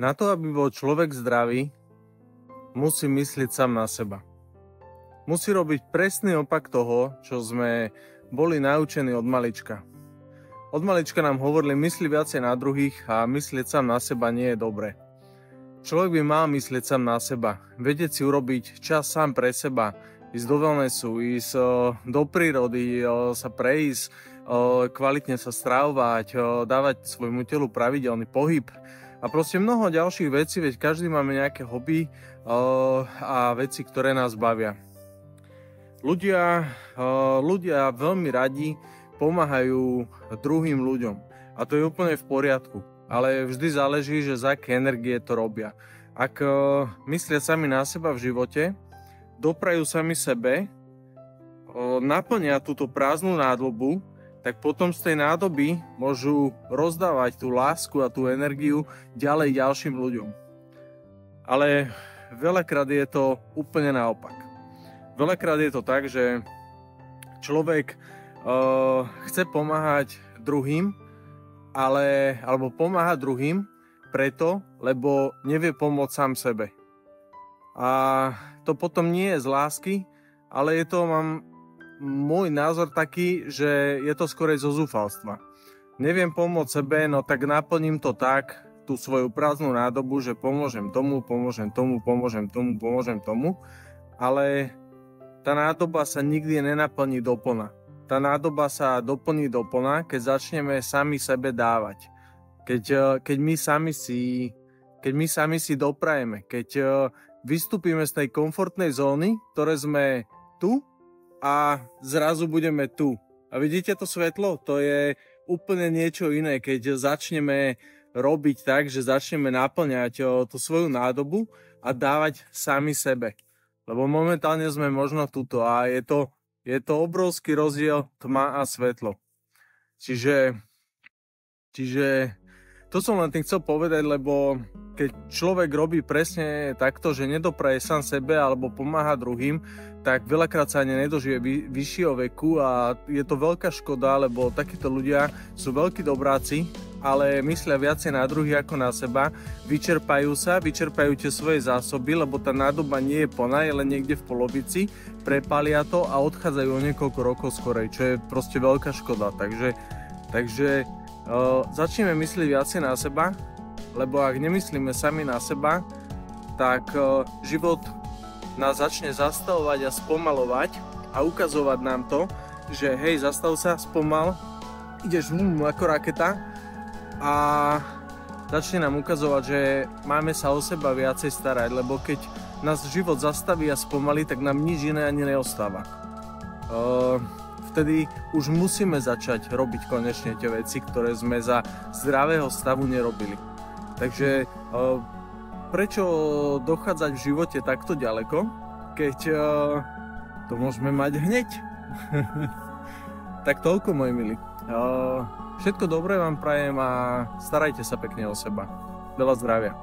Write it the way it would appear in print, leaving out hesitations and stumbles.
Na to, aby bol človek zdravý, musí myslieť sám na seba. Musí robiť presný opak toho, čo sme boli naučení od malička. Od malička nám hovorili, mysli viacej na druhých a myslieť sám na seba nie je dobré. Človek by mal myslieť sám na seba, vedieť si urobiť čas sám pre seba, ísť do wellnessu, ísť do prírody, sa prejsť, kvalitne sa stravovať, dávať svojmu telu pravidelný pohyb a proste mnoho ďalších vecí, veď každý máme nejaké hobby a veci, ktoré nás bavia. Ľudia veľmi radi pomáhajú druhým ľuďom a to je úplne v poriadku, ale vždy záleží, že z aké energie to robia. Ak myslia sami na seba v živote, doprajú sami sebe, naplnia túto prázdnu nádobu, tak potom z tej nádoby môžu rozdávať tú lásku a tú energiu ďalej ďalším ľuďom. Ale veľakrát je to úplne naopak. Veľakrát je to tak, že človek chce pomáhať druhým, alebo pomáha druhým preto, lebo nevie pomôcť sám sebe. A to potom nie je z lásky, ale je to, mám môj názor taký, že je to skorej zo zúfalstva. Neviem pomôcť sebe, no tak naplním to tak, tú svoju prázdnu nádobu, že pomôžem tomu, ale tá nádoba sa nikdy nenaplní doplna. Tá nádoba sa doplní doplna, keď začneme sami sebe dávať. Keď my sami si doprajeme, keď vystúpime z tej komfortnej zóny, ktoré sme tu a zrazu budeme tu. A vidíte to svetlo? To je úplne niečo iné, keď začneme robiť tak, že začneme naplňať tú svoju nádobu a dávať sami sebe. Lebo momentálne sme možno tuto a je to obrovský rozdiel tma a svetlo. Čiže to som len tým chcel povedať, lebo keď človek robí presne takto, že nedopraje sám sebe alebo pomáha druhým, tak veľakrát sa ani nedožije vyššieho veku a je to veľká škoda, lebo takíto ľudia sú veľkí dobráci, ale myslia viacej na druhých ako na seba, vyčerpajú tie svoje zásoby, lebo tá nádoba nie je plná, je len niekde v polovici, prepália to a odchádzajú o niekoľko rokov skorej, čo je proste veľká škoda. Takže začneme myslieť viacej na seba, lebo ak nemyslíme sami na seba, tak život nás začne zastavovať a spomalovať a ukazovať nám to, že hej, zastav sa, spomal, ideš ako raketa a začne nám ukazovať, že máme sa o seba viacej starať, lebo keď nás život zastaví a spomalí, tak nám nič iné ani neostáva. Vtedy už musíme začať robiť konečne tie veci, ktoré sme za zdravého stavu nerobili. Takže prečo dochádzať v živote takto ďaleko, keď to môžeme mať hneď? Tak toľko, moji milí. Všetko dobré vám prajem a starajte sa pekne o seba. Veľa zdravia.